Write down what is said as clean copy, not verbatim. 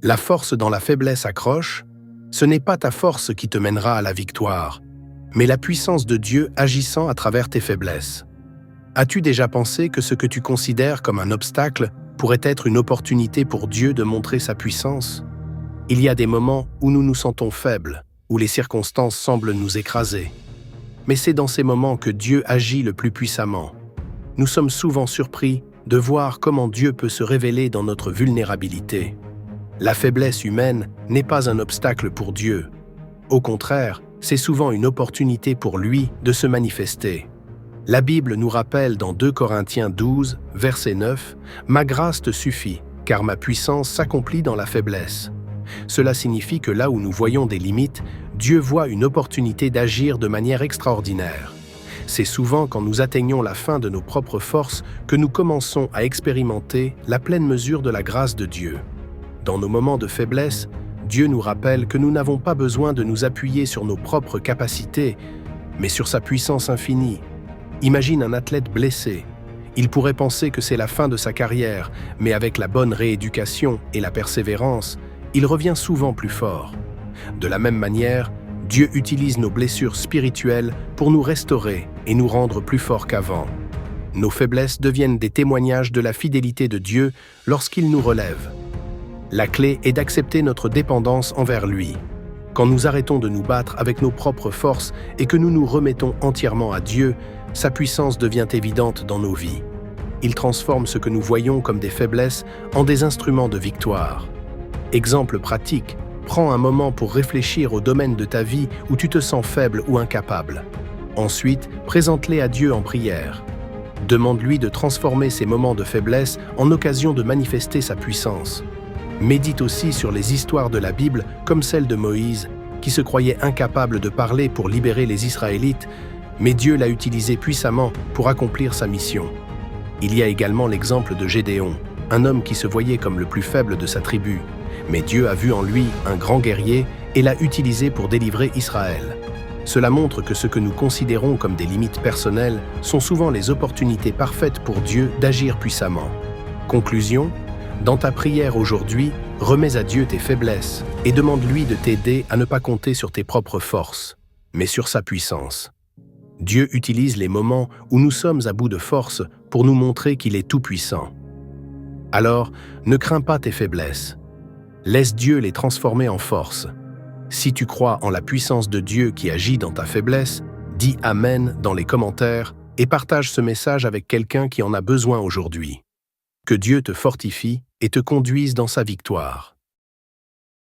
La force dans la faiblesse accroche, ce n'est pas ta force qui te mènera à la victoire, mais la puissance de Dieu agissant à travers tes faiblesses. As-tu déjà pensé que ce que tu considères comme un obstacle pourrait être une opportunité pour Dieu de montrer sa puissance? Il y a des moments où nous nous sentons faibles, où les circonstances semblent nous écraser. Mais c'est dans ces moments que Dieu agit le plus puissamment. Nous sommes souvent surpris de voir comment Dieu peut se révéler dans notre vulnérabilité. La faiblesse humaine n'est pas un obstacle pour Dieu. Au contraire, c'est souvent une opportunité pour lui de se manifester. La Bible nous rappelle dans 2 Corinthiens 12, verset 9, « Ma grâce te suffit, car ma puissance s'accomplit dans la faiblesse. » Cela signifie que là où nous voyons des limites, Dieu voit une opportunité d'agir de manière extraordinaire. C'est souvent quand nous atteignons la fin de nos propres forces que nous commençons à expérimenter la pleine mesure de la grâce de Dieu. Dans nos moments de faiblesse, Dieu nous rappelle que nous n'avons pas besoin de nous appuyer sur nos propres capacités, mais sur sa puissance infinie. Imagine un athlète blessé. Il pourrait penser que c'est la fin de sa carrière, mais avec la bonne rééducation et la persévérance, il revient souvent plus fort. De la même manière, Dieu utilise nos blessures spirituelles pour nous restaurer et nous rendre plus forts qu'avant. Nos faiblesses deviennent des témoignages de la fidélité de Dieu lorsqu'il nous relève. La clé est d'accepter notre dépendance envers lui. Quand nous arrêtons de nous battre avec nos propres forces et que nous nous remettons entièrement à Dieu, sa puissance devient évidente dans nos vies. Il transforme ce que nous voyons comme des faiblesses en des instruments de victoire. Exemple pratique, prends un moment pour réfléchir au domaine de ta vie où tu te sens faible ou incapable. Ensuite, présente-les à Dieu en prière. Demande-lui de transformer ces moments de faiblesse en occasion de manifester sa puissance. Médite aussi sur les histoires de la Bible comme celle de Moïse, qui se croyait incapable de parler pour libérer les Israélites, mais Dieu l'a utilisé puissamment pour accomplir sa mission. Il y a également l'exemple de Gédéon, un homme qui se voyait comme le plus faible de sa tribu, mais Dieu a vu en lui un grand guerrier et l'a utilisé pour délivrer Israël. Cela montre que ce que nous considérons comme des limites personnelles sont souvent les opportunités parfaites pour Dieu d'agir puissamment. Conclusion, dans ta prière aujourd'hui, remets à Dieu tes faiblesses et demande-lui de t'aider à ne pas compter sur tes propres forces, mais sur sa puissance. Dieu utilise les moments où nous sommes à bout de force pour nous montrer qu'il est tout-puissant. Alors, ne crains pas tes faiblesses. Laisse Dieu les transformer en force. Si tu crois en la puissance de Dieu qui agit dans ta faiblesse, dis Amen dans les commentaires et partage ce message avec quelqu'un qui en a besoin aujourd'hui. Que Dieu te fortifie et te conduise dans sa victoire.